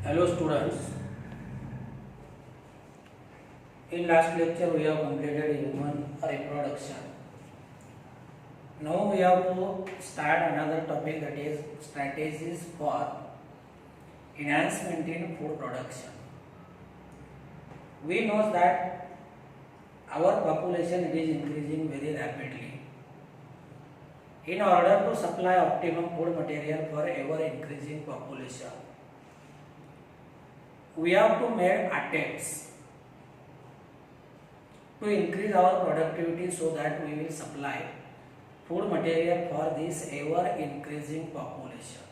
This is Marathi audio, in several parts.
Hello students, in last lecture we have completed human reproduction. Now we have to start another topic, that is strategies for enhancement in food production. We know that our population is increasing very rapidly. In order to supply optimum food material for ever increasing population, we have to make attempts to increase our productivity so that we will supply food material for this ever increasing population.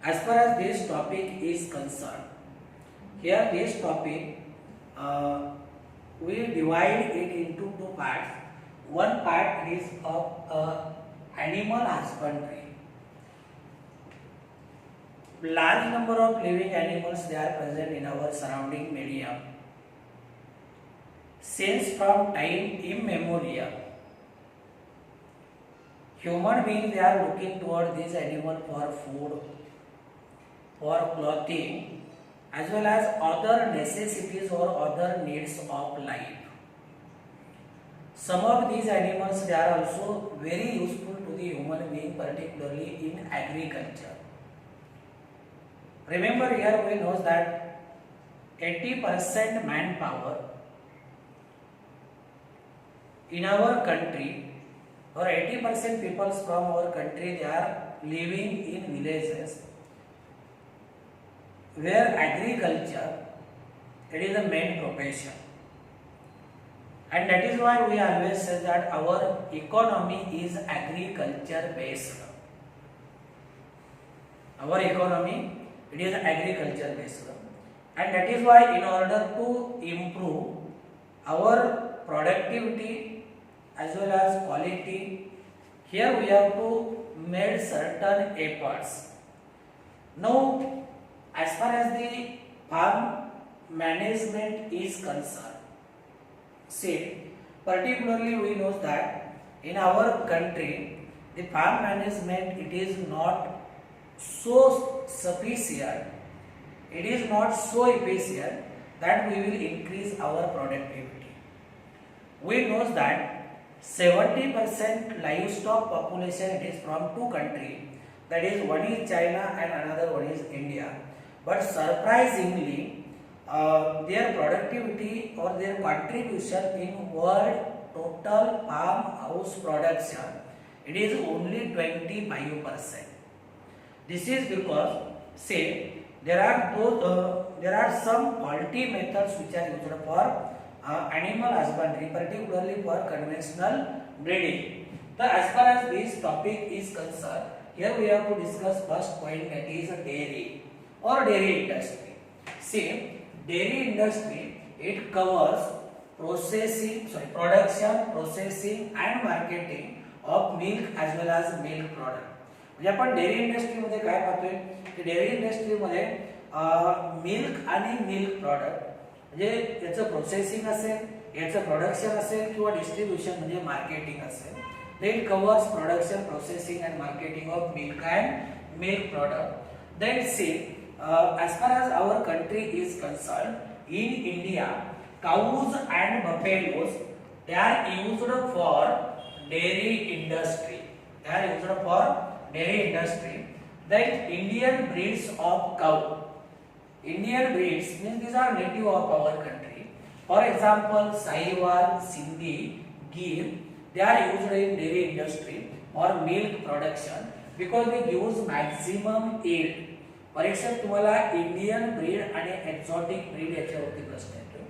As far as this topic is concerned, here this topic we divide it into two parts. One part is of animal husbandry. Large number of living animals, they are present in our surrounding medium. Since from time immemorial, human beings, they are looking toward these animals for food, for clothing, as well as other necessities or other needs of life. Some of these animals, they are also very useful to the human being, particularly in agriculture. Remember, here we know that 80% manpower in our country, or 80% people from our country, they are living in villages where agriculture, it is the main profession. And that is why we always say that our economy is agriculture based. Our economy, it is agriculture based. And that is why in order to improve our productivity as well as quality, here we have to make certain efforts. Now, as far as the farm management is concerned, see, particularly we know that in our country, the farm management, it is not so sufficient, it is not so efficient that we will increase our productivity. We know that 70% livestock population, it is from two countries, that is, one is China and another one is India. But surprisingly, their productivity or their contribution in world total farmhouse production, it is only 25%. This is because, say, there are some faulty methods which are used for animal husbandry, particularly for conventional breeding. So, as far as this topic is concerned, here we have to discuss first point, that is dairy or dairy industry. See, dairy industry, it covers production, processing and marketing of milk as well as milk product. म्हणजे आपण डेअरी इंडस्ट्रीमध्ये काय पाहतोय की डेअरी इंडस्ट्रीमध्ये मिल्क आणि मिल्क प्रॉडक्ट, म्हणजे याचं प्रोसेसिंग असेल, याचं प्रोडक्शन असेल किंवा डिस्ट्रीब्युशन म्हणजे मार्केटिंग असेल. Then covers production, processing and marketing of milk and milk product. Then see, as far as our country is concerned, in India, cows and buffaloes, they are used for dairy industry. They are used for dairy industry. Then Indian breeds of cow. Indian breeds means these are native of our country. For example, Sahiwal, Sindhi, Gir, they are used in dairy industry or milk production because they give maximum yield. परीक्षेत तुम्हाला इंडियन ब्रीड आणि एक्झॉटिक ब्रीड याच्यावरती प्रश्न येतो.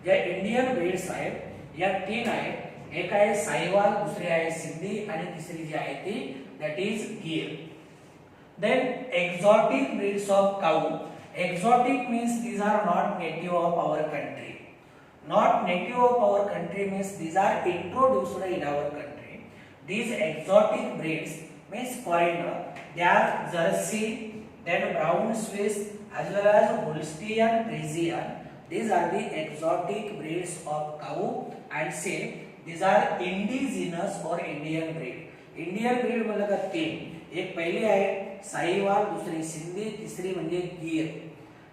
ज्या इंडियन ब्रीड्स आहेत या तीन आहेत, एक आहे साहिवाल, दुसरी आहे सिंधी आणि तिसरी जी आहे ती that is Gir. Then exotic breeds of cow. Exotic means these are not native of our country. Not native of our country means these are introduced in our country. These exotic breeds means foreigner. They are Jersey, then Brown Swiss as well as Holstein Friesian. These are the exotic breeds of cow, and say these are indigenous or Indian breed. Indian breed मतलब का तीन, एक पहली आहे साहिवाल, दुसरी सिंधी, तिसरी म्हणजे गीर.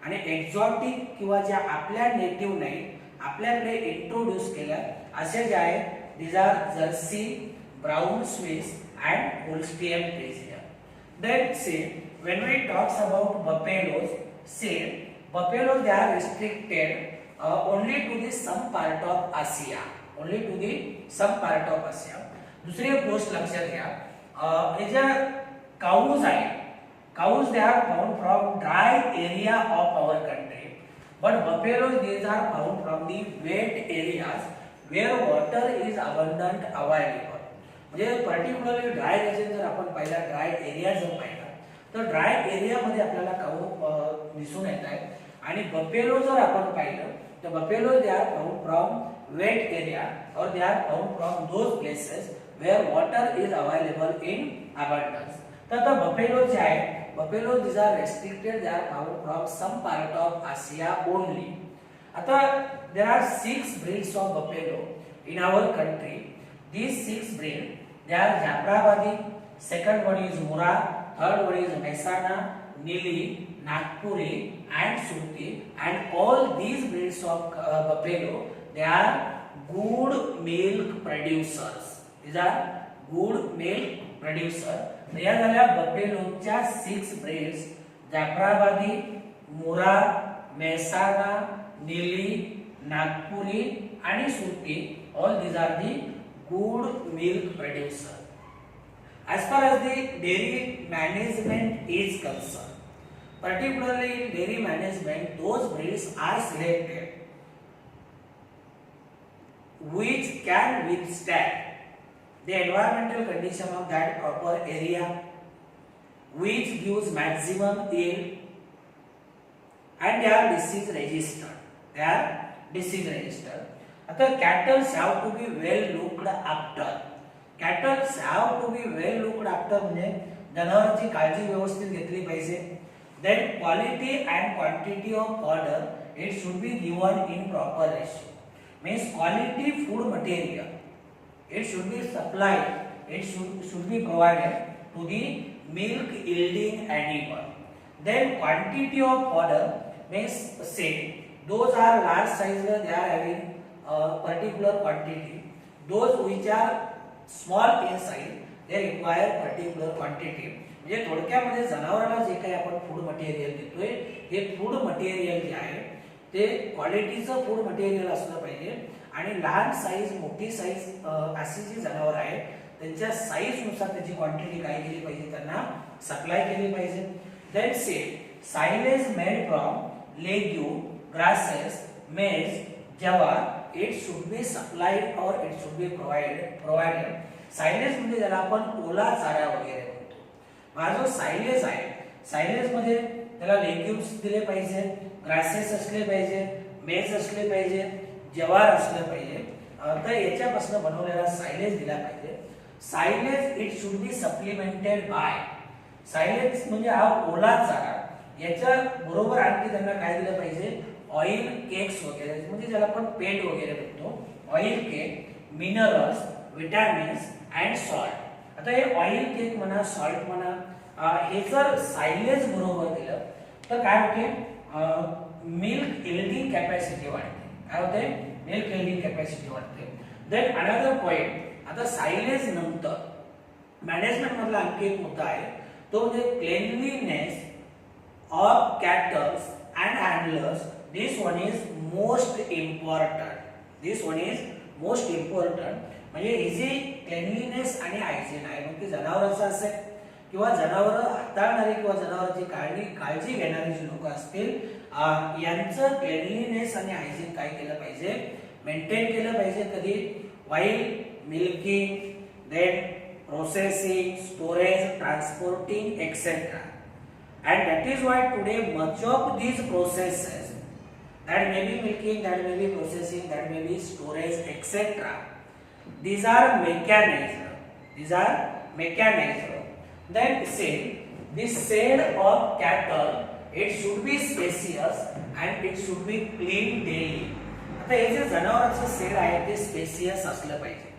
आणि एक्झॉटिक किंवा ज्या आपल्या नेटिव्ह नाही, आपल्याकडे इंट्रोड्यूस केल्या असे जे आहेत these are Jersey, Brown Swiss and Holstein Friesian. Then say when we talks about buffaloes, say buffaloes they are restricted only to the some part of Asia, only to the some part of Asia. दुसरी गोष्ट लक्षात घ्या, हे ज्या काऊज आहे, cows they are found from dry area of our country, but buffaloes these are found from the wet areas where water is abundant available. म्हणजे पर्टिक्युलरली ड्राय रिजन जर आपण पाहिला, ड्राय एरिया जर पाहिला तर ड्राय एरिया मध्ये आपल्याला काऊ दिसून येत आहे. आणि बफेलो जर आपण पाहिलं तर buffalo they are found from wet area और they are found from those places where water is available in abundance. तर आता बफेलो जे आहे, buffalo these are restricted, they are found from some part of Asia only. आता there are 6 breeds of buffalo in our country. These 6 breeds they are Jaffrabadi, second one is Murra, third one is Mehsana, Nili, Nagpuri and Surti, and all these breeds of buffalo they are good milk producers. These are good milk producer. या झाल्या बफेलोच्या 6 ब्रीड्स, जाफराबादी, मुरा, मेहसाणा, नीली, नागपुरी आणि Surti. All these are the good milk producer. As far as the dairy management is concerned, particularly in dairy management, those breeds are selected which can withstand the environmental condition of that proper area, which gives maximum yield, and they are disease resistant. They are disease resistant. आता cattle have to be well looked after. Cattle have to be well looked after म्हणजे जनावरांची काळजी व्यवस्थित घेतली पाहिजे. Then quality and quantity of fodder it should be given in proper ratio. Means quality food material it should be supplied, it should be provided to the milk yielding animal. Then quantity of fodder means say those are large size, they are having a particular quantity. Those which are small in size they require particular quantity. म्हणजे थोडक्यामध्ये जनावराला जे काही आपण फूड मटेरियल देतोय हे फूड मटेरियल जे आहे ते क्वालिटीचं फूड मटेरियल असलं पाहिजे. आणि लहान साईज, मोठी साईज अशी जी जनावर आहे त्यांच्या साईज नुसार त्याची क्वांटिटी काय केली पाहिजे, त्यांना सप्लाय केली पाहिजे. Then say silage made from legume, grasses, maize, jowar it should be supplied or it should be provided. Silage म्हणजे ज्याला आपण ओला चारा वगैरे म्हणतो. हा जो सायलेज आहे, सायलेज मध्ये त्याला लेग्यूम्स दिले पाहिजे, ग्रासेस असले पाहिजे, मेज असले पाहिजे, जवार असले पाहिजे. तर याच्यापासून बनवलेला सायलेज दिला पाहिजे. Silage it should be supplemented by. Silage म्हणजे हा ओला चारा, याच्या बरोबर आणखी त्यांना काय दिलं पाहिजे, ऑइल केक्स वगैरे म्हणजे ज्याला आपण पेंट वगैरे म्हणतो, oil cake, minerals, vitamins and salt. आता हे ऑइल केक म्हणा, सॉल्ट म्हणा, हे जर सायलेज बरोबर दिलं तर काय होते, मिल्क यील्डिंग कॅपॅसिटी वाढते. काय होते, मिल्क यील्डिंग कॅपॅसिटी वाढते. देन अनदर पॉइंट, आता सायलेज नंतर मॅनेजमेंट मधला आणखी एक मुद्दा आहे तो म्हणजे cleanliness of cattles and handlers. This one is most important. This one is most important. म्हणजे ही जी क्लेनलीनेस आणि हायजीन आहे, मग ती जनावरांचं असेल किंवा जनावर हाताळणारे किंवा जनावरांची काळजी घेणारे जे लोक असतील यांचं क्लेनलीनेस आणि हायजीन काय केलं पाहिजे, मेंटेन केलं पाहिजे. कधी, while milking, then processing, storage, transporting etcetera. And that is why today much of these processes, that may be milking, that may be processing, that may be storage, etc. These are mechanized. These are mechanized. Then say this shed of cattle, it should be spacious and it should be clean daily. आता हे जे जनावरांचं शेड आहे ते स्पेसियस असलं पाहिजे.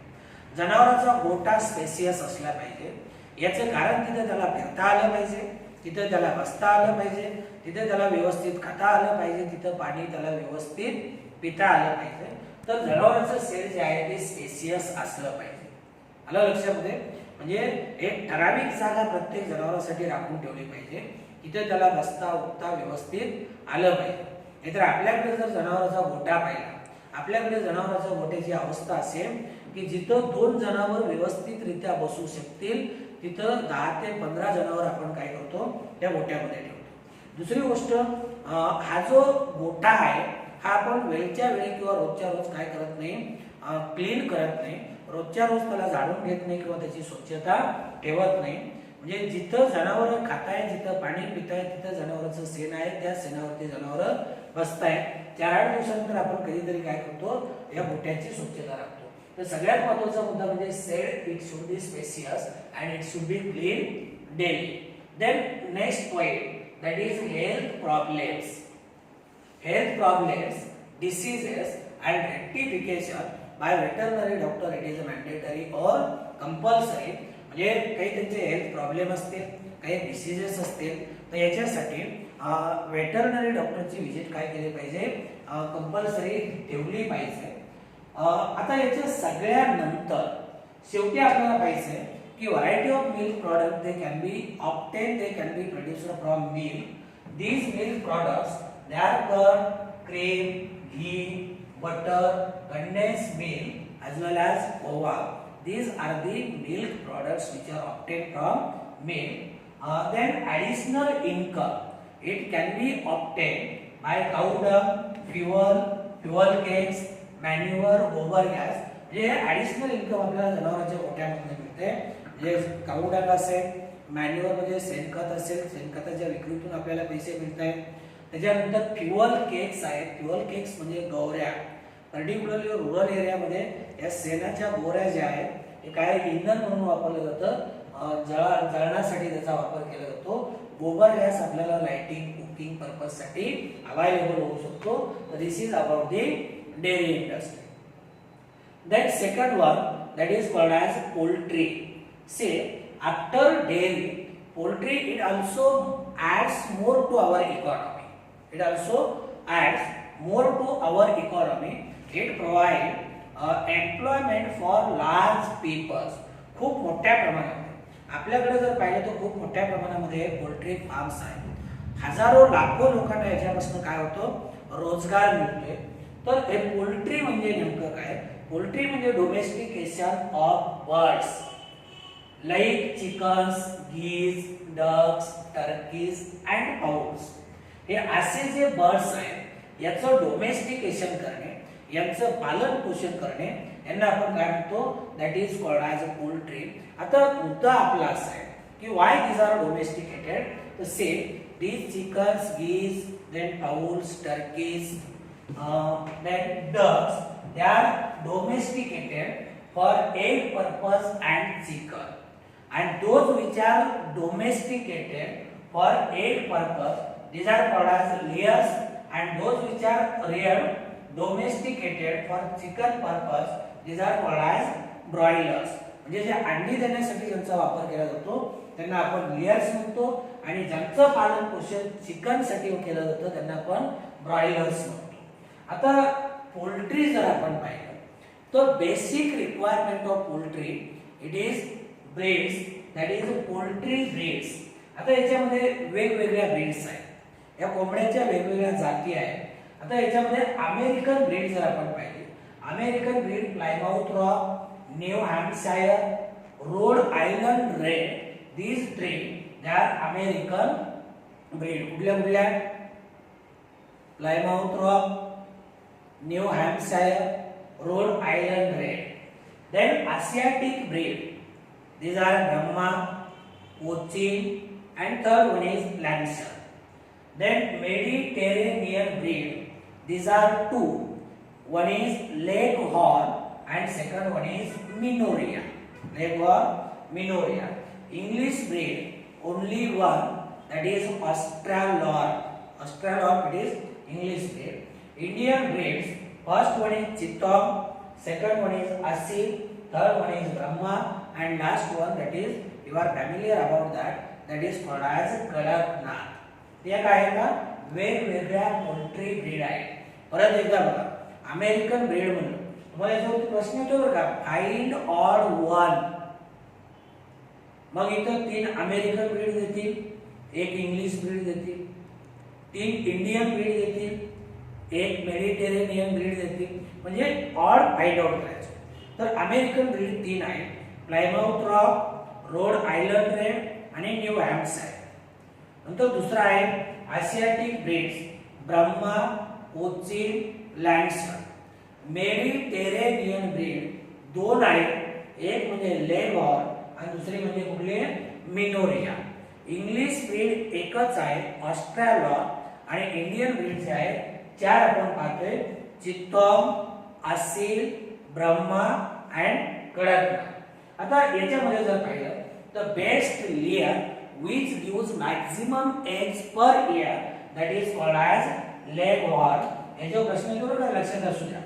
जनावरांचा गोठा स्पेसियस असला पाहिजे. याचं कारण तिथे त्याला फिरता आलं पाहिजे, तिथे त्याला बसता आलं पाहिजे, तिथे त्याला व्यवस्थित खाता आलं पाहिजे, तिथं पाणी त्याला व्यवस्थित पिता आलं पाहिजे. तर जनावरांचं सेल जे आहे ते स्पेसियस असलं पाहिजे. आलं लक्षामध्ये? म्हणजे एक ठराविक जागा प्रत्येक जनावरांसाठी राखून ठेवली पाहिजे, तिथे त्याला बसता उठता व्यवस्थित आलं पाहिजे. नाहीतर आपल्याकडे जर जनावरांचा गोठा पाहिला, आपल्याकडे जनावरांच्या गोठ्याची अवस्था असेल की जिथं 2 जनावर व्यवस्थितरित्या बसू शकतील, तिथं 10 ते 15 जनावर आपण काय करतो, त्या गोठ्यामध्ये ठेवतो. दुसरी गोष्ट, हा जो गोठा आहे हा आपण वेळच्या वेळी किंवा रोजच्या रोज काय करत नाही, क्लीन करत नाही, रोजच्या रोज त्याला झाडून घेत नाही किंवा त्याची स्वच्छता ठेवत नाही. म्हणजे जिथं जनावर खाताय, जिथं पाणी पिताय, तिथं जनावरांचं शेण आहे, त्या शेणावरती जनावर बसताय. 4-8 दिवसानंतर आपण कधीतरी काय करतो, या गोठ्याची स्वच्छता राखतो. तर सगळ्यात महत्त्वाचा मुद्दा म्हणजे said it should be spacious and it should be clean daily. Then next point, that is health problems, diseases and rectification by veterinary doctor. It is mandatory or compulsory. म्हणजे काही त्यांचे हेल्थ प्रॉब्लेम असतील, काही डिसीजेस असतील, तर याच्यासाठी वेटरनरी डॉक्टरची व्हिजिट काय केली पाहिजे, कंपल्सरी ठेवली पाहिजे. आता याच्या सगळ्यानंतर शेवटी आपल्याला पाहिजे की variety of milk product they can be obtained, they can be produced from milk. These milk products, they are curd, cream, ghee, butter, condensed milk as well as khova. These are the milk products which are obtained from milk. Then additional income, it can be obtained by cow dung, fuel cakes, manure, gobar gas. जे ॲडिशनल इन्कम आपल्याला जनावरांच्या गोठ्यामध्ये मिळते. जे काऊ डंग असेल, मॅन्युअर म्हणजे शेणखत असेल, शेणखताच्या विक्रीतून आपल्याला पैसे मिळत आहेत. त्याच्यानंतर फ्युअल केक्स आहेत. फ्युअल केक्स म्हणजे गौऱ्या. पर्टिक्युलरली रुरल एरियामध्ये या शेणाच्या गोऱ्या ज्या आहेत हे काय इंधन म्हणून वापरलं जातं, जळणासाठी त्याचा वापर केला जातो. गोबर गॅस आपल्याला लाइटिंग, कुकिंग पर्पजसाठी अवेलेबल होऊ शकतो. तर this is about the dairy industry. Then second one, that is called as poultry. Say after dairy, poultry it also adds more to our economy. It also adds more to our economy. It provides employment for large people. खूप मोठ्या प्रमाणामध्ये आपल्याकडे जर पाहिलं तर खूप मोठ्या प्रमाणामध्ये पोल्ट्री फार्म्स आहेत. हजारो लाखो लोकांना याच्यापासून काय होतं, रोजगार मिळतोय. तर हे पोल्ट्री म्हणजे नेमकं काय? पोल्ट्री म्हणजे domestication of birds like chickens, geese, ducks, turkeys and fowls. हे असे जे बर्ड्स आहेत याचं डोमेस्टिकेशन करणे, यांचं पालन पोषण करणे, यांना आपण काय म्हणतो, that is called as a poultry. आता मुद्दा आपला असा आहे की वाय दीज आर डोमेस्टिकेटेड. तर say these chickens, geese, then fowls, turkeys, then ducks, they are domesticated for egg purpose and chicken, and those which are domesticated for egg purpose, these are called as layers, and those which are reared domesticated for chicken purpose, these are called as broilers. म्हणजे जे अंडी देण्यासाठी ज्यांचा वापर केला जातो त्यांना आपण लेयर्स म्हणतो, आणि ज्यांचं पालन पोषण चिकन साठी केलं जातं त्यांना आपण ब्रॉयलर्स म्हणतो. आता पोल्ट्री जर आपण पाहिलं तर basic requirement of poultry it is breeds, that is poultry breeds. आता याच्यामध्ये वेगवेगळ्या ब्रीड्स आहेत, या कोंबड्याच्या वेगवेगळ्या जाती आहेत. आता याच्यामध्ये अमेरिकन ब्रीड जर आपण पाहिली, American breed Plymouth rock, new Hampshire, road Island red, these breed they are American breed. कुठल्या Plymouth rock, new Hampshire, road Island red. Then Asiatic breed, these are Brahma, Cochin, and third one is Lancashire. Then Mediterranean breed, these are two, one is Leghorn and second one is Minoria. Leghorn, Minoria. English breed only one, that is Australorp. Australorp it is English breed. Indian breeds, first one is Chittagong, second one is Asi, third one is Brahma, and last one that is you are familiar about that is called as Kadaknath. ते काय आहे का वेगवेगळ्या पोल्ट्री ब्रीड आहेत. परत एकदा बघा अमेरिकन ब्रीड म्हणलं तुम्हाला याच्यावरती प्रश्न येतो बरं का फाइंड ऑड वन. मग इथं 3 अमेरिकन ब्रीड देतील, 1 इंग्लिश ब्रीड देतील, 3 इंडियन ब्रीड देतील, 1 मेडिटेरेनियन ब्रीड देतील. म्हणजे ऑड फाइंड आउट करायचं. तर अमेरिकन ब्रीड 3 आहेत Plymouth Rock, Rhode Island Red आणि न्यू हॅम्पशायर. नंतर दुसरा आहे आशियाटिक ब्रीड्स ब्रह्मा, कोचिन, लँडसर. मेडिटेरेनियन ब्रीड 2 आहेत, एक म्हणजे लेगॉर आणि दुसरी म्हणजे कुठली मिनोरिया. इंग्लिश ब्रीड एकच आहे ऑस्ट्रेलॉट आणि इंडियन ब्रीड जे आहेत 4 आपण पाहतोय चित्तोम, असील, ब्रह्मा अँड कडकनाथ. आता याच्यामध्ये जर पाहिलं तर best layer which gives maximum eggs per year that is called as leghorn. हे जो प्रश्न आहे तो लक्षात असू द्या.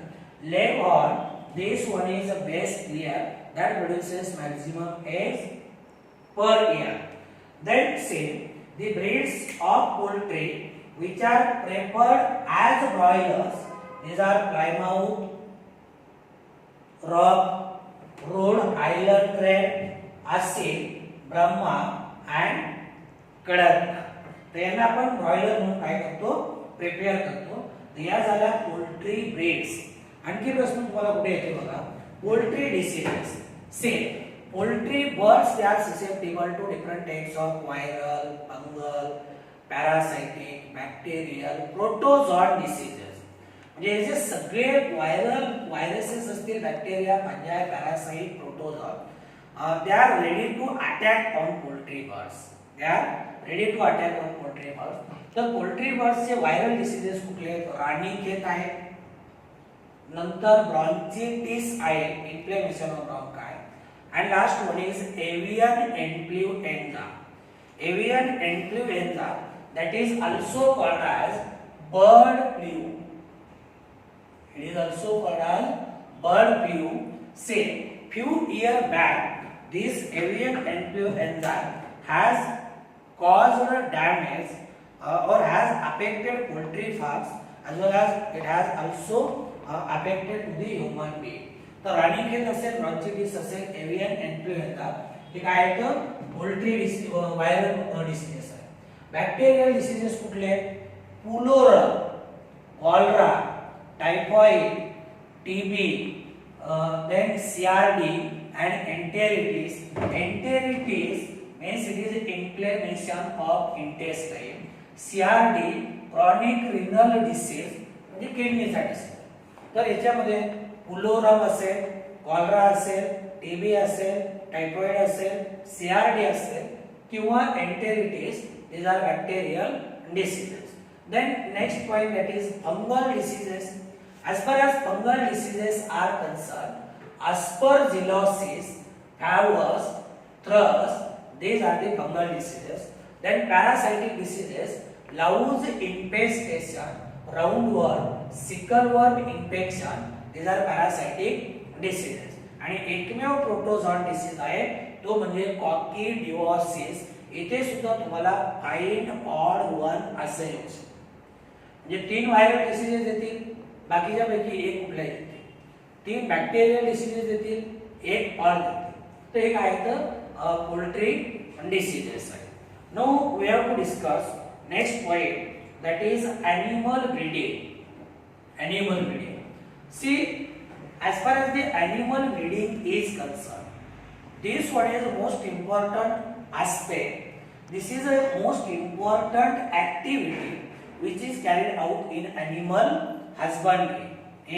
Leghorn, this one is the best layer that produces maximum eggs per year. Then say the breeds of poultry which are preferred as broilers, these are Plymouth Rock, Rhode Island Red, Asil, Brahma and Kadaknath. तर यांना आपण ब्रॉयलर म्हणून काय करतो प्रिपेअर करतो. तर या झाल्या पोल्ट्री ब्रीड्स. आणखी प्रश्न तुम्हाला कुठे येते बघा poultry diseases. Say poultry birds they are susceptible to different types of viral, fungal, parasitic, bacterial, protozoa diseases. म्हणजे हे जे सगळे व्हायरसेस असतील bacteria, fungi, parasite, protozoa they are ready to attack on poultry birds. They are ready to attack on poultry birds. तर पोल्ट्री बर्ड्स चे व्हायरल डिसीजेस कुठले आहेत राणीखेत आहे, नंतर ब्रॉन्चिटिस आहे inflammation of ब्रॉन्काय and last one is avian influenza. Avian influenza that is also called as bird flu. It is also called as bird flu. Say few years back this avian influenza has caused damage or has affected poultry farms as well as it has also affected the human being. तर राणीखेत असेल, ब्रॉन्चिटिस असेल, एवियन इन्फ्लुएंजा हे काय आहेत पोल्ट्री व्हायरल डिसीजेस आहे. बॅक्टेरियल डिसीजेस कुठले आहेत pullorum, cholera, typhoid, TB, then CRD and enteritis. Enteritis means it is inflammation of intestine. CRD chronic renal disease म्हणजे किडनीचा डिसीज. तर याच्यामध्ये पुलोरम असेल, कॉलरा असेल, टीबी असेल, टायफॉइड असेल, CRD असेल किंवा enteritis, these are bacterial diseases. Then next point that is fungal diseases. As far as fungal diseases are concerned, aspergillosis, Fowler's, thrush, these are the fungal diseases. Then parasitic diseases, louse infestation, roundworm, sickleworm infection, these are parasitic diseases. आणि एकमेव प्रोटोझोन डिसीज आहे तो म्हणजे कॉकीडिओसिस. इथे सुद्धा तुम्हाला फाइंड ऑड वन असे येऊ शकते. म्हणजे 3 व्हायरल डिसीजेस येतील, बाकीच्या पैकी एक कुठला येते, 3 बॅक्टेरियल डिसीजेस येतील, एक ऑड येते. तर हे काय तर पोल्ट्री डिसीजेस आहे. Now we have to discuss next point that is animal breeding. Animal breeding. See as far as the animal breeding is concerned, this one is the most important aspect. This is a most important activity which is carried out in animal husbandry.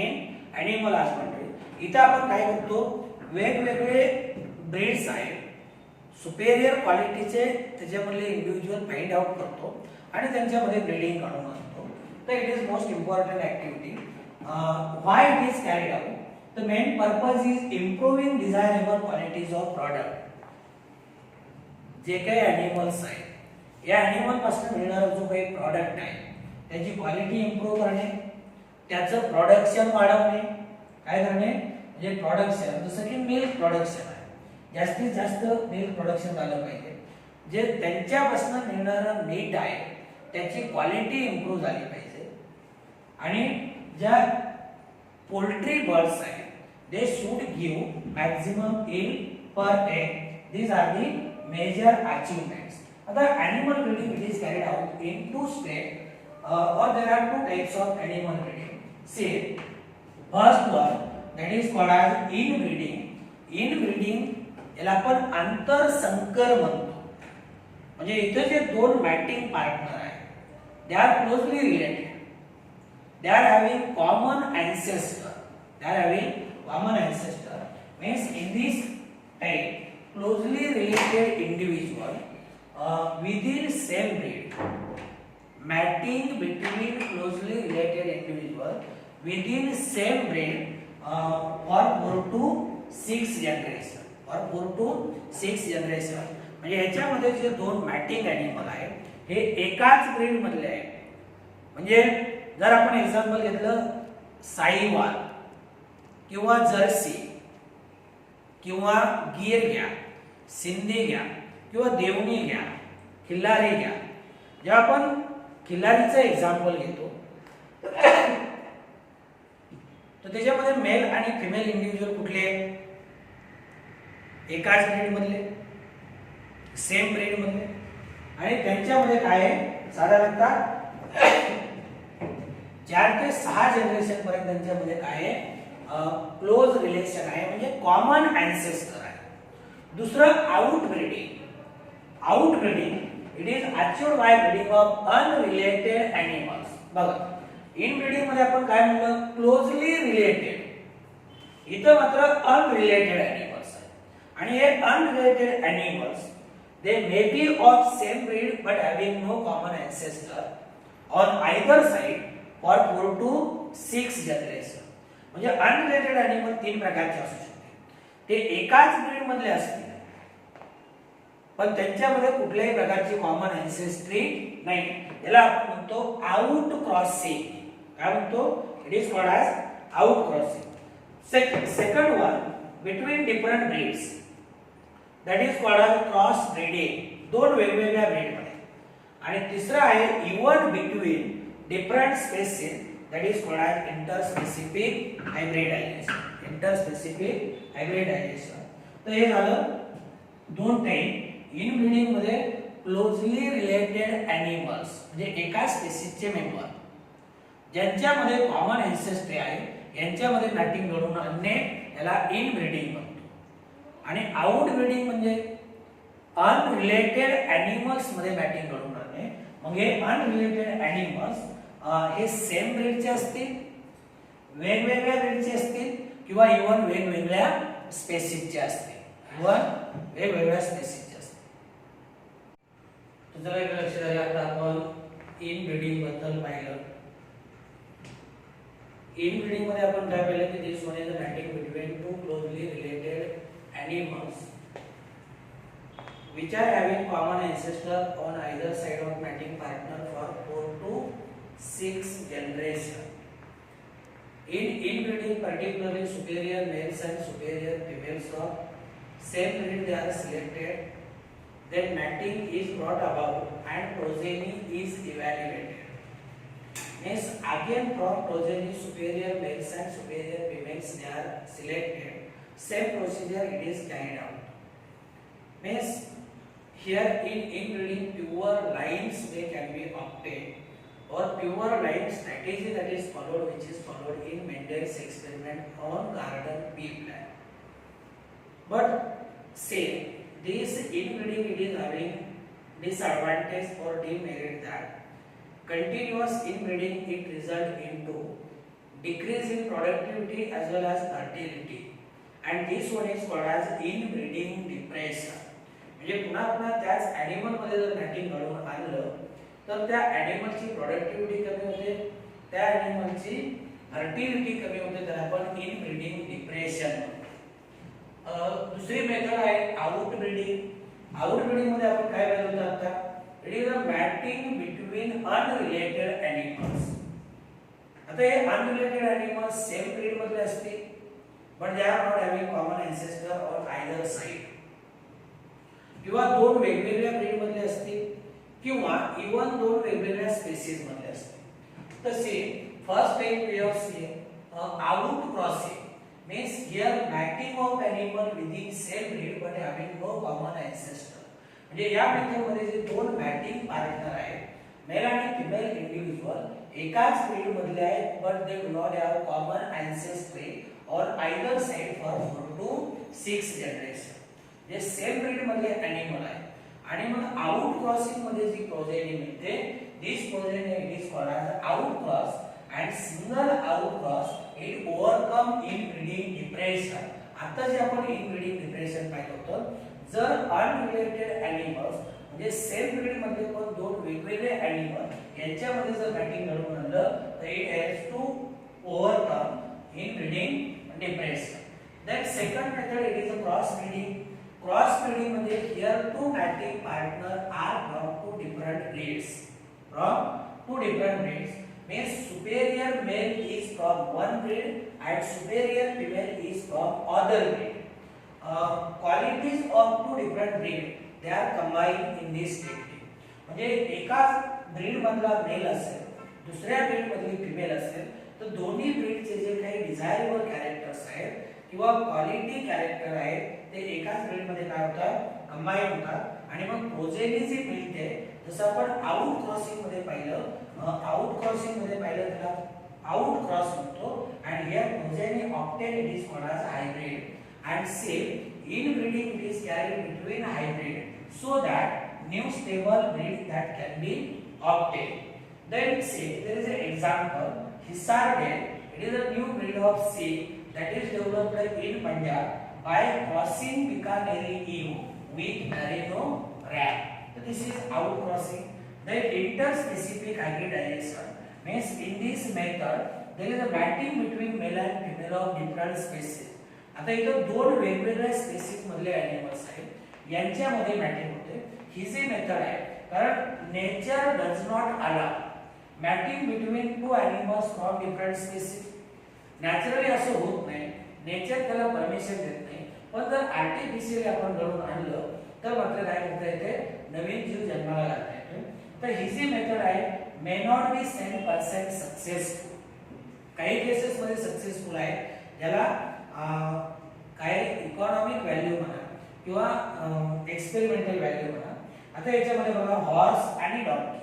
In animal husbandry इथे आपण काय करतो वेगवेगळे ब्रीड्स आहेत, सुपेरियर क्वालिटीचे त्याच्यामधले इंडिव्हिज्युअल फाइंड आउट करतो आणि त्यांच्यामध्ये ब्रीडिंग काढून आणतो. तर it is most important activity. Why it is carried out? The main purpose is improving desirable qualities of product. जे काही एनिमल्स आहेत या एनिमल पासून मिळणारा जो काही प्रॉडक्ट आहे त्याची क्वालिटी इंप्रूव्ह करणे, त्याचं प्रोडक्शन वाढवणे, काय करणे म्हणजे प्रोडक्शन. जसं की मिल्क प्रोडक्शन आहे, जास्तीत जास्त मिल्क प्रोडक्शन झालं पाहिजे, जे त्यांच्यापासून मिळणारं मीट आहे त्याची क्वालिटी इम्प्रूव्ह झाली पाहिजे, आणि ज्या पोल्ट्री बर्ड्स आहेत they should give maximum yield per egg. These are the major achievements. The animal breeding it is carried out in two steps, or there are two types of animal breeding. See, first one that is called as inbreeding. Inbreeding याला आपण आंतर संकर म्हणतो. म्हणजे इथे जे दोन मॅटिंग पार्टनर आहेत they are closely related. They are having common ancestor. They are having common ancestor. Means in this type closely related individual within same breed, mating between closely related individual within same breed for 4 to 6 generation, or 4 to 6 generation. म्हणजे याच्यामध्ये जे दोन मॅटिंग ॲनिमल आहेत हे एकाच ब्रीड मधले आहेत. म्हणजे जर आपण एक्झाम्पल घेतलं साईवाल किंवा जर्सी किंवा गीर घ्या, सिंधी घ्या किंवा देवणी घ्या, खिल्लारी घ्या. जेव्हा आपण खिल्लारीचं एक्झाम्पल घेतो तर त्याच्यामध्ये मेल आणि फिमेल इंडिव्हिज्युअल कुठले, एकाच ब्रीड मधले, सेम ब्रीड मधले, आणि त्यांच्यामध्ये काय आहे साधारणतः 4 ते 6 जनरेशन पर्यंत त्यांच्यामध्ये काय आहे क्लोज रिलेशन आहे, म्हणजे कॉमन ॲन्सेस्टर आहे. दुसरं outbreeding. Outbreeding it is achieved by breeding of unrelated animals. बघा, इनब्रीडिंग मध्ये आपण काय म्हणलं, क्लोजली रिलेटेड. इथं मात्र अनरिलेटेड ॲनिमल्स आहे, आणि हे unrelated animals they may be of same breed but having no common ancestor on either side for 4 to 6 generation. म्हणजे अनरिलेटेड ॲनिमल 3 प्रकारचे असू शकते. ते एकाच ब्रीड मधले असतील पण त्यांच्यामध्ये कुठल्याही प्रकारची कॉमन ॲन्सेस्ट्री नाही. याला आपण म्हणतो आउट क्रॉसिंग. काय म्हणतो, it is called as out crossing. Second one between different breeds, that is called as cross breeding. दोन वेगवेगळ्या ब्रीड मध्ये. आणि तिसरं आहे even between different species, that is called as interspecific hybridization. Interspecific hybridization. तर हे झालं दोन टाइप. इनब्रीडिंग मध्ये क्लोजली रिलेटेड ॲनिमल्स म्हणजे एका स्पेसीजचे मेंबर ज्यांच्यामध्ये कॉमन ॲन्सेस्ट्री आहे यांच्यामध्ये मॅटिंग घडवून आणणे याला इनब्रीडिंग म्हणतो. आणि आउटब्रीडिंग म्हणजे अनरिलेटेड ॲनिमल्स मध्ये मॅटिंग घडवून आणणे. मग हे अनरिलेटेड ॲनिमल्स हे सेम ब्रीडचे असतील, वेगवेगळ्या ब्रीडचे असतील, किंवा इव्हन वेगवेगळ्या स्पेसीजचे असतील, किंवा वेगवेगळ्या स्पेसीजचे असतील. तुझं एक लक्ष द्या, आता आपण इनब्रीडिंग बद्दल पाहिलं. इनब्रीडिंग मध्ये आपण काय पाहिलं की this one is the mating between two closely related animals which are having common ancestor on either side of mating partner for 4 to 6 generation. In inbreeding, particularly superior males and superior females of same breed they are selected. Then mating is brought about and progeny is evaluated. Means again from progeny superior males and superior females they are selected. Same procedure it is carried out. Means here in inbreeding pure lines they can be obtained, or pure line strategy that is followed, which is followed in Mendel's experiment on garden pea plant. But say this inbreeding it is having disadvantage or demerit that continuous inbreeding it result into decrease in productivity as well as fertility, and this one is called as inbreeding depression. म्हणजे पुन्हा पुन्हा त्याच ॲनिमल मध्ये जर मॅटिंग घडवून आणलं तर त्या ॲनिमलची प्रोडक्टिव्हिटी कमी होते, त्या ॲनिमलची फर्टिलिटी कमी होते, त्याला आपण इनब्रीडिंग डिप्रेशन. दुसरी मेथड आहे आउटब्रीडिंग. आउटब्रीडिंग मध्ये आपण काय पाहिलं होतं आता, it is a mating between unrelated animals. आता हे अनरिलेटेड ॲनिमल्स सेम ब्रीड मधले असतील but they are not having common ancestor on either side. किंवा दोन वेगवेगळ्या ब्रीड मधले असतील किंवा इवन दोन वेगवेगळ्या स्पेसीज मधले असतील. तसे first type way of seeing out crossing means here matching of animal within same breed but having no common ancestor. म्हणजे या मेथड मध्ये जे दोन मॅटिंग पार्टनर आहेत मेल आणि फिमेल इंडिव्हिज्युअल एकाच ब्रीड मधले आहेत but they do not have common ancestry or either side for 4 to 6 generation. जे सेम ब्रीड मधले एनिमल आहे आणि मग आउट क्रॉसिंग मध्ये जी प्रोजेनी मिळते this progeny it is called as out cross and single out cross it overcome inbreeding depression. आता जे आपण inbreeding depression पाहिलं होतं जर unrelated animals म्हणजे सेम ब्रीड मध्ये पण दोन वेगवेगळे एनिमल यांच्यामध्ये जर मॅटिंग घडवून आणलं तर it helps to overcome inbreeding depression. Then second method it is a cross breeding. Cross breeding मध्ये here two mating partner are from two different breeds. Means superior male is from one breed and superior female is from other breed. Qualities of two different breed they are combined in this technique. म्हणजे एकाच ब्रीड मधला मेल असेल दुसऱ्या ब्रीड मधली फिमेल असेल तर दोन्ही ब्रीडचे जे काही डिझायरेबल कॅरेक्टर्स आहेत किंवा क्वालिटी कॅरेक्टर आहेत ते एकाच ब्रीड मध्ये काय होतात कंबाईन होतात आणि मग प्रोजेनी जी मिळते जसं आपण आउट क्रॉसिंग मध्ये पाहिलं त्याला आउट क्रॉस म्हणतो and here progeny obtained it is called as hybrid and same inbreeding it is carried between hybrid so that new stable breed that can be obtained. Then say there is an example Hisardale. It is a new breed of sheep that is developed in Punjab by crossing Bikaneri ewe with Merino ram. So this is out crossing. Then interspecific hybridization means in this method there is a mating between male and female of different species. आता इथं दोन वेगवेगळ्या स्पेसिस मधले एनिमल्स आहेत यांच्यामध्ये मॅटिंग होते. ही जी मेथड आहे कारण nature does not allow mating between two animals from different species. Naturally असं होत नाही नेचर त्याला परमिशन देत नाही पण जर आर्टिफिशियली आपण घडवून आणलं तर मात्र काय करता येते नवीन जीव जन्माला घालता येतो. तर ही जी मेथड आहे मे नॉट बी 100% सक्सेसफुल. काही केसेस मध्ये सक्सेसफुल आहे ज्याला काय इकॉनॉमिक व्हॅल्यू म्हणा किंवा एक्सपेरिमेंटल व्हॅल्यू म्हणा. आता याच्यामध्ये बघा हॉर्स आणि डॉंकी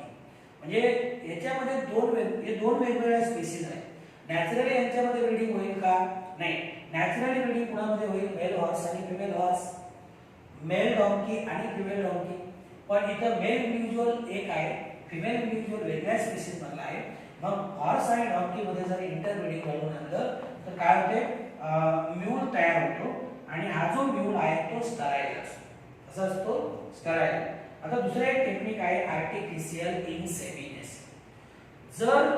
म्हणजे याच्यामध्ये दोन वेगवेगळ्या स्पीसीज आहेत. नॅचरली यांच्यामध्ये ब्रीडिंग होईल का नाही. नॅचरली ब्रीडिंग कुणामध्ये होईल मेल हॉर्स आणि फिमेल हॉर्स मेल डॉंकी आणि फिमेल डॉंकी. पण इथं मेल इंडिव्हिज्युअल एक आहे फिमेल इंडिव्हिज्युअल वेगळ्या स्पीसीज मधला आहे. मग हॉर्स आणि डॉंकी मध्ये जर इंटरब्रीडिंग घडवून आणलं तर काय होते म्यूल तयार होतो आणि हा जो म्यूल आहे तो स्टराइल असतो. कसा असतो स्टराइल. आता दुसरा एक टेक्निक आहे आर्टिफिशियल इन्सेमिनेशन. जर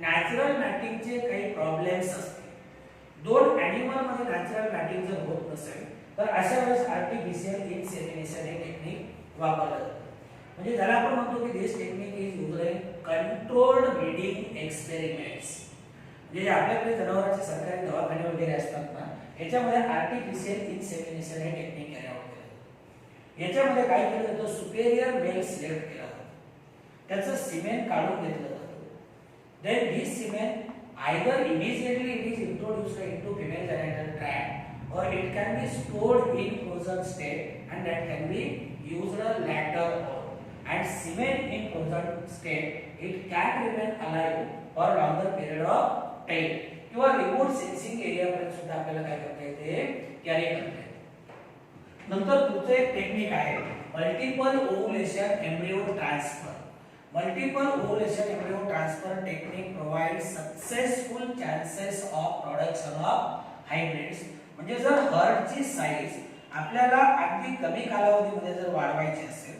नॅचरल मॅटिंगचे काही प्रॉब्लेम्स असतील दोन एनिमल मध्ये नॅचरल मॅटिंग जर होत नसेल तर अशा वेळेस आर्टिफिशियल इन्सेमिनेशन हे टेक्निक वापरलं जातं. म्हणजे ज्याला आपण म्हणतो की this technique is used in controlled breeding experiments. म्हणजे आपल्याकडे जनावरांचे सरकारी दवाखाने वगैरे असतात ना याच्यामध्ये आर्टिफिशियल इन्सेमिनेशन हे टेक्निक कॅरी आउट केलं जातं. याच्यामध्ये काय केलं जातं सुपेरियर मेल सिलेक्ट केला जातो त्याचं सिमेन काढून घेतलं जातं. Then this semen either immediately it is introduced into female genital tract or it can be stored in frozen state and that can be used later on. And semen in frozen state it can remain alive for longer period of time. किंवा रिमोट सेन्सिंग एरिया पर्यंत सुद्धा आपल्याला काय करता येते कॅरी करता येते. नंतर पुढचं एक टेक्निक आहे multiple ovulation embryo transfer. Multiple ovulation embryo transfer technique provides successful chances of production of hybrids. म्हणजे जर हर्टची साईज आपल्याला अगदी कमी कालावधीमध्ये जर वाढवायची असेल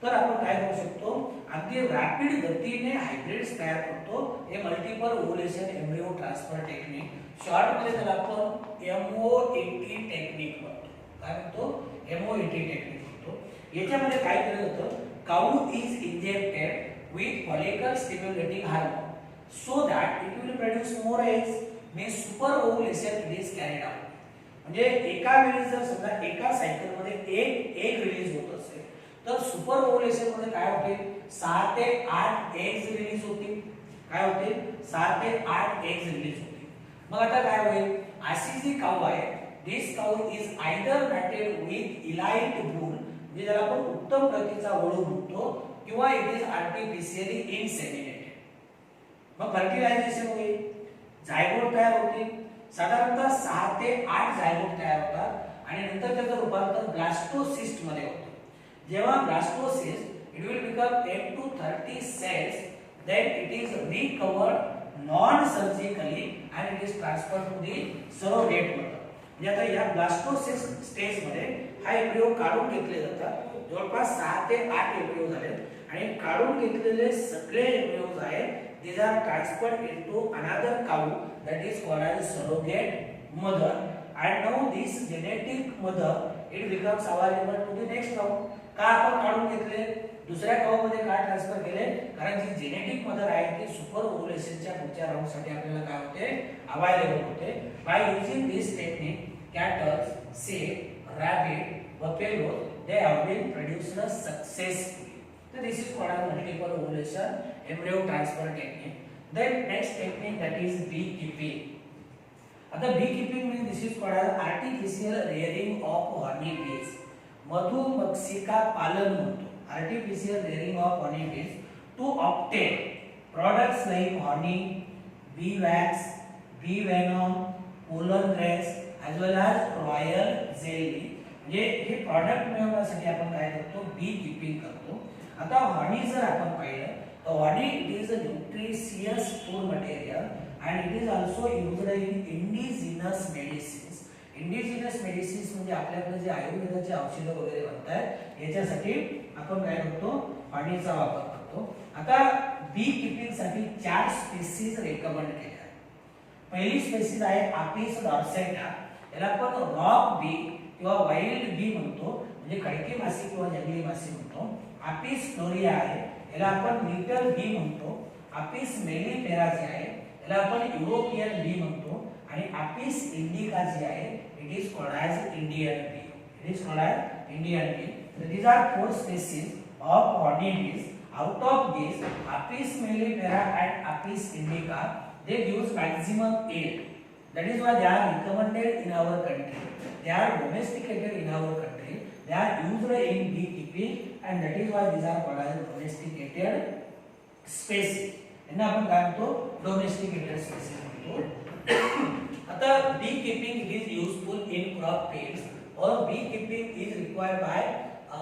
तर आपण काय करू शकतो अगदी रॅपिड गतीने हायब्रिड्स तयार करतो. हे multiple ovulation embryo transfer technique short मध्ये त्याला आपण MOET टेक्निक म्हणतो. काय म्हणतो MOET टेक्निक म्हणतो. याच्यामध्ये काय केलं जातं cow is injected with follicle stimulating hormone so that it will produce more eggs. Means super ovulation is carried out. म्हणजे एका वेळी जर समजा एका सायकल मध्ये एक एग रिलीज होत असेल तर सुपर ओव्हुलेशन मध्ये काय होते 6 ते 8 एग्स रिलीज होतील. काय होते 6 ते 8 एग्स रिलीज होतील. मग आता काय होईल अशी जी काऊ आहे दिस काऊ इज आयदर मॅटेड विथ इलाइट बूल म्हणजे ज्याला आपण उत्तम प्रतीचा वळू म्हणतो किंवा इट इज आर्टिफिशियली इन्सेमिनेटेड. मग फर्टिलायझेशन होईल झायगोट तयार होतील. साधारणतः 6 ते 8 झायगोट तयार होतात आणि नंतर त्याचं रूपांतर ब्लास्टोसिस्ट मध्ये होतं. जेव्हा blastocyst it will become 8 to 30 cells then it is recovered non surgically and it is transferred to the surrogate mother. म्हणजे आता या ब्लास्टोसिस्ट स्टेज मध्ये हा एम्ब्रियो काढून घेतले जातात. जवळपास 6 ते 8 एम्ब्रियो झाले आणि काढून घेतलेले सगळे एम्ब्रियोज आहेत these are transferred into another cow that is called as surrogate mother and now this genetic mother it becomes available to the next cow. का आपण काढून घेतले दुसऱ्या काऊ मध्ये का ट्रान्सफर केले कारण जी जेनेटिक मदर आहे ती सुपर ओव्हुलेशनच्या पुढच्या राऊंड साठी आपल्याला काय होते अवेलेबल होते. By using this technique cattles sheep rabbit buffalo they have been produced successfully. So this is called as multiple ovulation embryo transfer technique. Then next technique that is beekeeping. आता beekeeping means this is called as artificial rearing of honey bees. मधुमक्षिका पालन म्हणतो. artificial rearing of honey bees to obtain products like honey, bee wax, bee venom, pollen grass as well as royal jelly. म्हणजे हे प्रॉडक्ट मिळवण्यासाठी आपण काय करतो बी कीपिंग करतो. आता हनी जर आपण पाहिलं तर हनी it is a nutritious food material and it is also used in indigenous medicines. indigenous medicines म्हणजे आपल्याकडे जे आयुर्वेदाचे औषधं वगैरे बनतात याच्यासाठी आपण काय करतो हनीचा वापर करतो. आता बी कीपिंग साठी 4 स्पीसीज रेकमेंड केल्या. पहिली स्पीसीज आहे आपिस डॉर्सेटा. याला आपण रॉक बी किंवा वाइल्ड बी म्हणतो म्हणजे खडकी माशी किंवा जंगली माशी म्हणतो. आपिस फ्लोरिया आहे याला आपण लिटल बी म्हणतो. आपिस मेलिफेरा जी आहे याला आपण युरोपियन बी म्हणतो आणि आपिस इंडिका जी आहे it is called as Indian bee. It is called as Indian bee. So these are 4 species of honey bees. Out of these, Apis mellifera and Apis indica they gives maximum yield. That is why they are recommended in our country. They are domesticated in our country. They are used in beekeeping and that is why these are called as domesticated species. यांना आपण काय म्हणतो डोमेस्टिकेटेड स्पीसीज म्हणतो. आता beekeeping is useful in crop fields or beekeeping is required by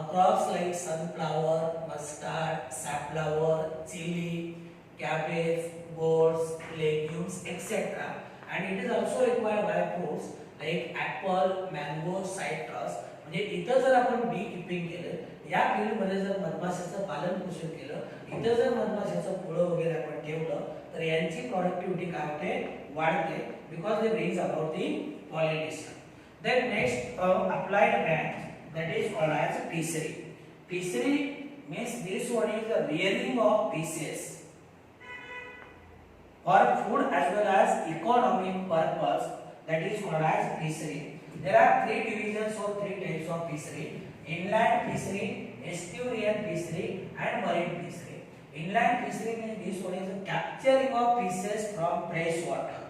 crops like sunflower, mustard, safflower, chili, cabbage, gourds, legumes, etc. And it is also required by fruits like apple, mango, citrus. म्हणजे इथं जर आपण बी कीपिंग केलं या फील्ड मध्ये जर मधमाशाचं पालन पोषण केलं इथं जर मधमाशाचं पोळं वगैरे आपण ठेवलं तर यांची प्रोडक्टिव्हिटी काय होते वाढते because they brings about the pollination. Then next applied branch that is called as fishery. Fishery means this one is the rearing of fishes for food as well as economic purpose, that is called as fishery. There are 3 divisions or 3 types of fishery: inland fishery, estuarine fishery and marine fishery. Inland fishery means this one is the capturing of fishes from fresh water.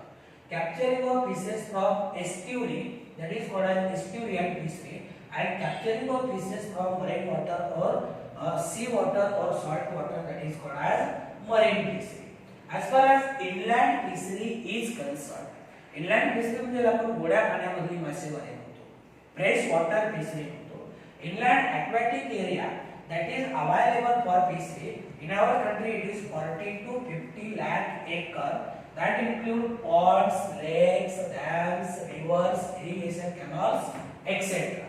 Capturing of fishes from estuary, that is called as estuarine fishery. And capturing of fishes from marine water or sea water or salt water, that is called as marine fishery. As far as inland fishery is concerned, inland fishery म्हणजे आपण गोड्या पाण्यामधली मासेमारी म्हणतो. फ्रेश वॉटर फिशरी म्हणतो. Inland aquatic area that is available for fishery in our country it is 40 to 50 lakh acre that include ponds, lakes, dams, rivers, irrigation canals, etc.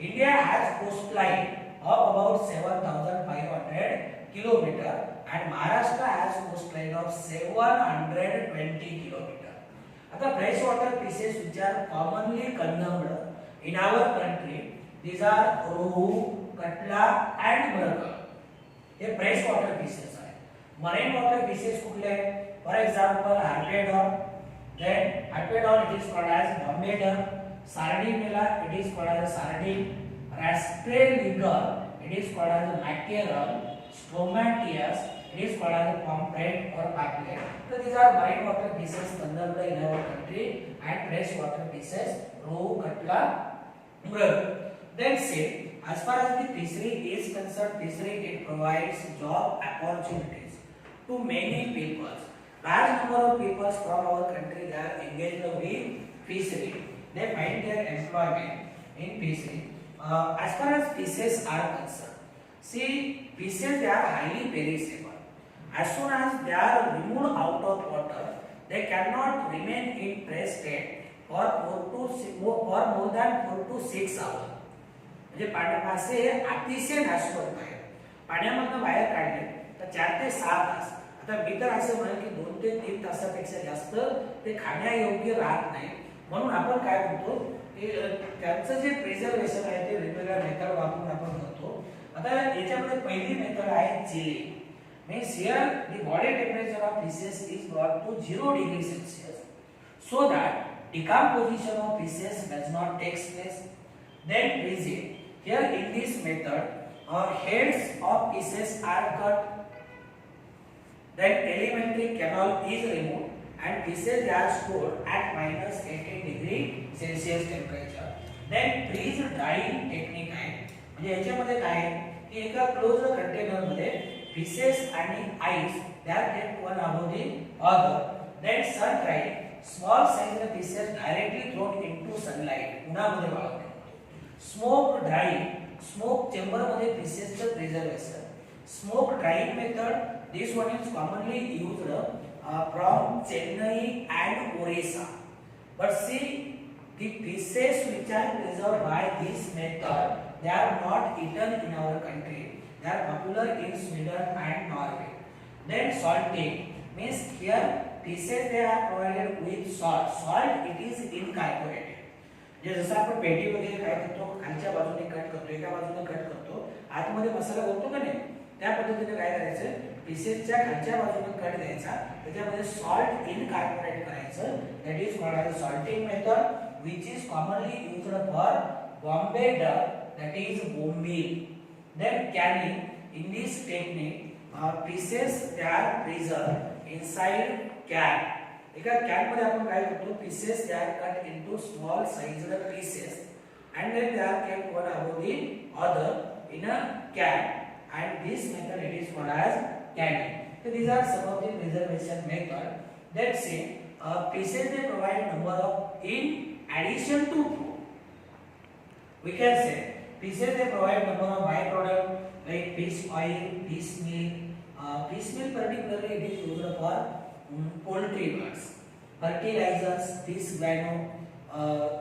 India has coastline of about 7,500 kilometer and Maharashtra has coastline of 720 kilometer. आता fresh water fishes which are commonly consumed in our country these are rohu, katla and murga. हे fresh water fishes आहेत. Marine water fishes कुठले आहेत? For example harpedon. Then harpedon it is called as bombay duck. Sardinella, it is called as sardine. Rastrelliger, it is called as mackerel. Stromatous, it is called as pomfret or paplet. So these are marine water fishes conserved in our country, and freshwater fishes, roe, katla, murag. Then say, as far as the fishery is concerned, fishery it provides job opportunities to many people. Large number of people from our country they are engaged with fishery. They find their employment in fishery. As far as fishes are concerned, see, fishes they are highly perishable. As soon as they are removed out of water, they cannot remain in fresh state for more than 4 to 6 hours. म्हणजे मासे अतिशय नाशवंत आहे. पाण्यामधून बाहेर काढले तर 4 ते 6 तास. आता मी तर असं म्हणेन की 2 ते 3 तासापेक्षा जास्त ते खाण्यायोग्य राहत नाही. म्हणून आपण काय करतो की त्यांचं जे प्रिझर्वेशन आहे ते वेगवेगळ्या मेथड वापरून आपण करतो. आता याच्यामध्ये पहिली मेथड आहे chilling. means here the body temperature of fishes is brought to 0 degree Celsius so that decomposition of fishes does not take place. Then freezing. Here in this method, heads of fishes are cut. Then alimentary canal is removed and fishes are stored at minus 18 degree Celsius temperature. Then freeze drying technique आहे. म्हणजे याच्यामध्ये काय आहे की एका क्लोज कंटेनर मध्ये fishes and ice they are kept one above the other. Then sun drying, small size fishes directly thrown into sunlight. उन्हामध्ये वाळवणे. Smoke drying, smoke chamber मध्ये fishes चे preservation. Smoke drying method, this one is commonly used from Chennai and Orissa. But see, the fishes which are preserved by this method, they are not eaten in our country. They are popular in Sweden and Norway. Then salting means here fishes they are provided with salt. Salt it is incorporated. जसं आपण पेटी वगैरे काय करतो खालच्या बाजूने कट करतो एका बाजूने कट करतो आतमध्ये मसाला घालतो का नाही त्या पद्धतीने काय करायचं फिशेसच्या खालच्या बाजूने कट द्यायचा त्याच्यामध्ये सॉल्ट इनकॉर्पोरेट करायचं that is called as salting method which is commonly used for Bombay duck that is bombil. Then canning, in this technique, fishes they are preserved inside can. एका can मध्ये आपण काय करतो fishes they are cut into small sized pieces and then they are kept one above the other in a can and this method it is called as canning. So these are some of the preservation method. Let's say fishes they provide number of in addition to food. We can say fishes they provide number of byproduct like fish oil, fish meal. Fish meal particularly it is used for poultry birds. Fertilizers, fish guano,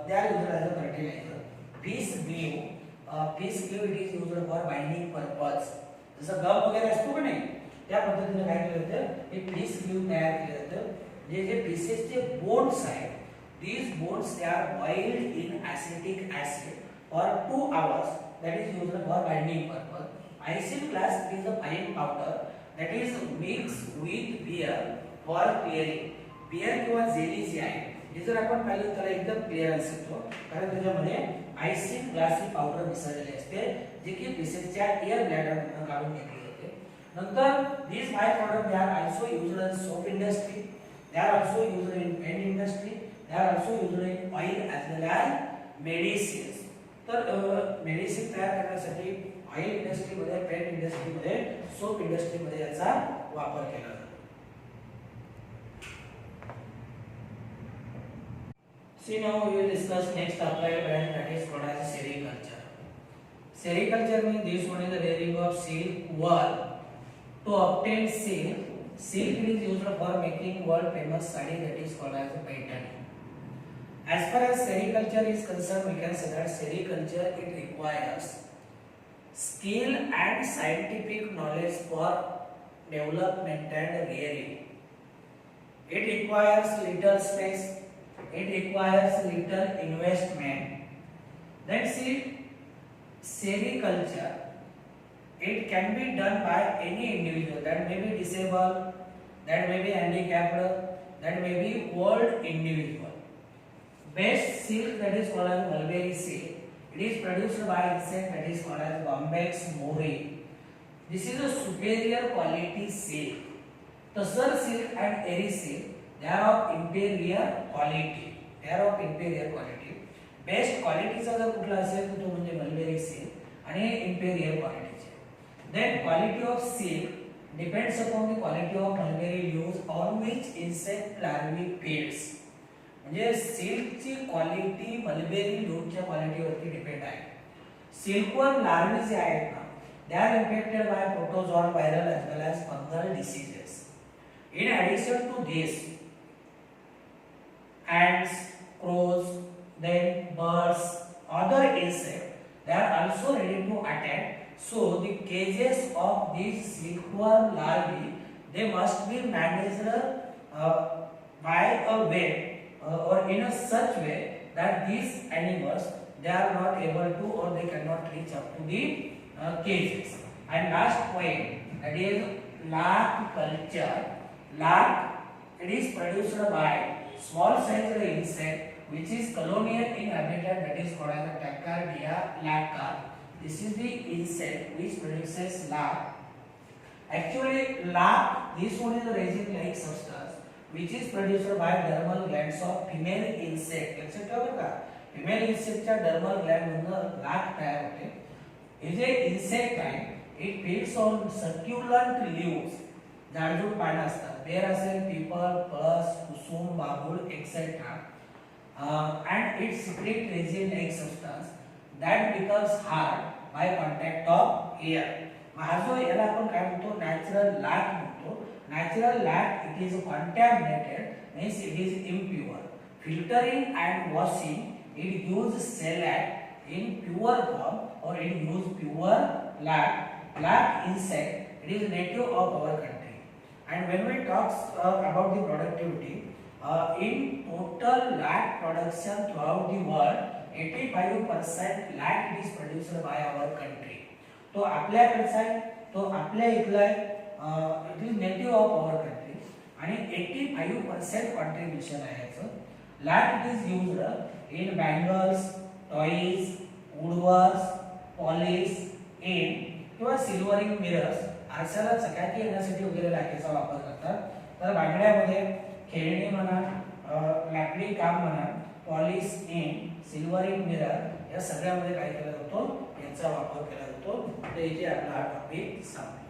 they are used as a fertilizer. Fish glue, fish glue it is used for binding purpose. जसं गम वगैरे असतो का नाही त्या पद्धतीने काय केलं जातं हे फिश ग्लू तयार केलं जातं जे फिशेसचे बोन्स आहेत these bones they are boiled in acetic acid for 2 hours that is used for binding purpose. Isinglass is a fine powder that is mixed with beer for clearing. Beer किंवा जेली जी आहे हे जर आपण पाहिलं तर एकदम क्लिअर असतो कारण त्याच्यामध्ये आयसिंगलास ही पावडर मिसळलेली असते जी की फिशेसच्या एअर ब्लॅडर काढून घेतली जाते. नंतर these by product they are also used in soap industry, they are also used in paint industry, they are also used in oil as well as medicines. तर मेडिसिन तयार करण्यासाठी ऑइल इंडस्ट्री मध्ये पेंट इंडस्ट्री मध्ये सोप इंडस्ट्री मध्ये याचा वापर केला जातो. See now we will discuss next applied branch that is called as sericulture. Sericulture means this one is the rearing of silk wool to obtain silk. Silk is used for making world famous sari that is called as pattern. As far as sericulture is concerned, we can say that sericulture it requires skill and scientific knowledge for development and rearing. It requires little space. It requires little investment. Then see, sericulture. It can be done by any individual that may be disabled, that may be handicapped, that may be old individual. Best silk that is called as mulberry silk. It is produced by insect that is called as Bombyx mori. This is a superior quality silk. Tussar silk and eri silk, they are of inferior quality. They are of inferior quality. Best quality चा जर कुठला असेल तर तो म्हणजे mulberry silk आणि inferior quality चे. Then quality of silk depends upon the quality of mulberry leaves on which insect larvae feeds. म्हणजे सिल्कची क्वालिटी मलबेरी लीव्हच्या क्वालिटीवरती डिपेंड आहे. सिल्कवर्म लार्वे जे आहेत ना, they are infected by protozoan viral as well as fungal diseases. In addition to this, ants, crows, then birds, other insects, they are also ready to attack. So the cages of these silkworm larvae, they must be managed by a way or in a such way that these animals, they are not able to or they cannot reach up to the cages. And last point, that is lark culture. Lark, it is produced by small sized insect which is colonial in habitat, that is called as the Tacardia lacca. This is the insect which produces lark. Actually, lark, this one is a resin-like substance which is produced by dermal glands of female insect. लक्षात ठेवा बरं का, female insect च्या dermal gland मधून lark तयार होते. हे जे insect आहे, it feeds on succulent leaves. झाडझुड पानं असतात. बेर असेल, पीपल, पळस, Kusum, बाभूळ, etc. And it secretes resin-like substance that becomes hard by contact of air. हा जो याला आपण काय म्हणतो, नॅचरल लॅक म्हणतो. Natural lac, it is contaminated, means it is impure. Filtering and washing, it gives shellac in pure form or it gives pure lac. Lac insect, it is native of our country. And when we talk about the productivity, in total lac production throughout the world, 85% lac is produced by our country. तो आपल्याकडचा आहे, तो आपल्या इथला आहे. It is native of our country आणि 85% contribution आहे याचं. Lac it is used in bangles, toys, woodworks, polish, in किंवा सिल्वरिंग मिरर्स, आरशाला चकाकी येण्यासाठी वगैरे लाखेचा वापर करतात. तर बांगड्यामध्ये खेळणी म्हणा, लाकडी काम म्हणा, पॉलिश, इन, सिल्वरिंग मिरर या सगळ्यामध्ये काय केला जातो, याचा वापर केला जातो. तर इथे आपला हा टॉपिक संपला.